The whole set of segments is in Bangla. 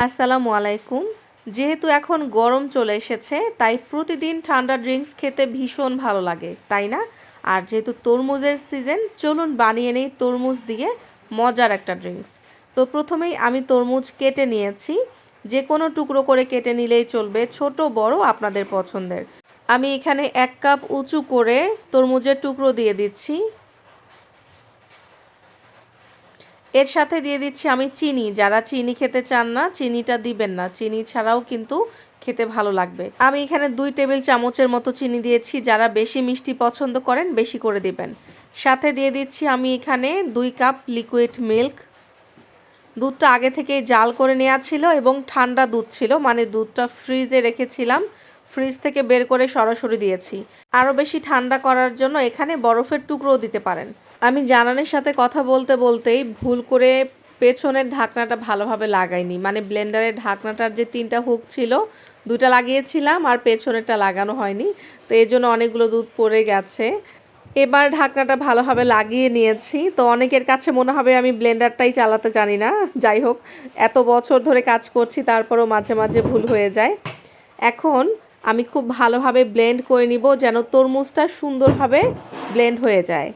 আসসালামু আলাইকুম। যেহেতু এখন গরম চলে এসেছে তাই প্রতিদিন ঠান্ডা ড্রিঙ্কস খেতে ভীষণ ভালো লাগে, তাই না? আর যেহেতু তরমুজের সিজন, চলুন বানিয়ে নেই তরমুজ দিয়ে মজার একটা ড্রিঙ্কস। তো প্রথমেই আমি তরমুজ কেটে নিয়েছি। যে কোনো টুকরো করে কেটে নিলেই চলবে, ছোট বড় আপনাদের পছন্দের। আমি এখানে 1 কাপ উঁচু করে তরমুজের টুকরো দিয়ে দিচ্ছি। এর সাথে দিয়ে দিচ্ছি আমি চিনি। যারা চিনি খেতে চান না, চিনিটা দিবেন না। চিনি ছাড়াও কিন্তু খেতে ভালো লাগবে। আমি এখানে 2 টেবিল চামচের মতো চিনি দিয়েছি। যারা বেশি মিষ্টি পছন্দ করেন বেশি করে দিবেন। সাথে দিয়ে দিচ্ছি আমি এখানে 2 কাপ লিকুইড মিল্ক। দুধটা আগে থেকেই জাল করে নেওয়া ছিল এবং ঠান্ডা দুধ ছিল, মানে দুধটা ফ্রিজে রেখেছিলাম। ফ্রিজ থেকে বের করে সরাসরি দিয়েছি। আরও বেশি ঠান্ডা করার জন্য এখানে বরফের টুকরোও দিতে পারেন। আমি জানানের সাথে কথা বলতে বলতেই ভুল করে পেছনের ঢাকনাটা ভালোভাবে লাগাইনি, মানে ব্লেন্ডারের ঢাকনাটার যে 3টা হুক ছিল 2টা লাগিয়েছিলাম আর পেছনেরটা লাগানো হয়নি, তো এই জন্য অনেকগুলো দুধ পড়ে গেছে। এবার ঢাকনাটা ভালোভাবে লাগিয়ে নিয়েছি। তো অনেকের কাছে মনে হবে আমি ব্লেন্ডারটাই চালাতে জানি না। যাই হোক, এত বছর ধরে কাজ করছি তারপরেও মাঝে মাঝে ভুল হয়ে যায়। এখন আমি খুব ভালোভাবে ব্লেন্ড করে নিব যেন তরমুজটা সুন্দরভাবে ব্লেন্ড হয়ে যায়।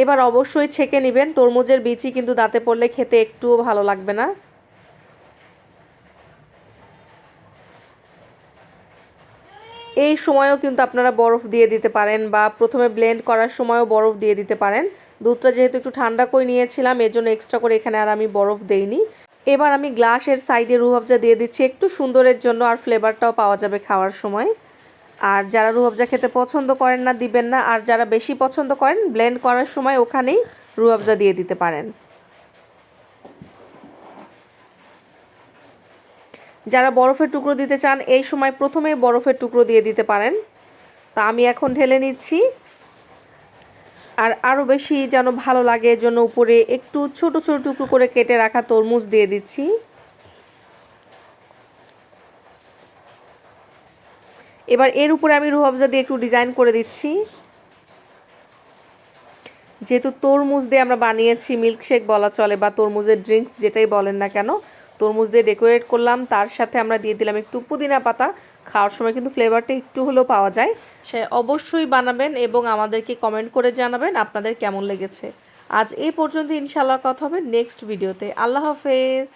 এবার অবশ্যই ছেঁকে নেবেন, তরমুজের বিচি কিন্তু দাঁতে পড়লে খেতে একটুও ভালো লাগবে না। এই সময়ও কিন্তু আপনারা বরফ দিয়ে দিতে পারেন বা প্রথমে ব্লেন্ড করার সময়ও বরফ দিয়ে দিতে পারেন। দুধটা যেহেতু একটু ঠান্ডা করে নিয়েছিলাম এজন্য এক্সট্রা করে এখানে আর আমি বরফ দেইনি। এবার আমি গ্লাসের সাইডে রুহ আফজা দিয়ে দিচ্ছি একটু সুন্দরের জন্য, আর ফ্লেভারটাও পাওয়া যাবে খাওয়ার সময়। আর যারা রুহ আফজা খেতে পছন্দ করেন না দিবেন না, আর যারা বেশি পছন্দ করেন ব্লেন্ড করার সময় ওখানেই রুহ আফজা দিয়ে দিতে পারেন। যারা বরফের টুকরো দিতে চান এই সময় প্রথমে বরফের টুকরো দিয়ে দিতে পারেন। তা আমি এখন ঢেলে নিচ্ছি। আর আরও বেশি যেন ভালো লাগে এজন্য উপরে একটু ছোট ছোট টুকরো করে কেটে রাখা তরমুজ দিয়ে দিচ্ছি। এবার এর উপরে আমি রুহ আফজা দিয়ে একটু ডিজাইন করে দিচ্ছি। যেহেতু তরমুজ দিয়ে আমরা বানিয়েছি, মিল্কশেক বলা চলে বা তরমুজের ড্রিঙ্কস যেটাই বলেন না কেন, তরমুজ দিয়ে ডেকোরেট করলাম। তার সাথে আমরা দিয়ে দিলাম একটু পুদিনা পাতা। খাওয়ার সময় কিন্তু ফ্লেভারটা একটু হলেও পাওয়া যায়। সে অবশ্যই বানাবেন এবং আমাদেরকে কমেন্ট করে জানাবেন আপনাদের কেমন লেগেছে। আজ এই পর্যন্ত, ইনশাআল্লাহ কথা হবে নেক্সট ভিডিওতে। আল্লাহ হাফেজ।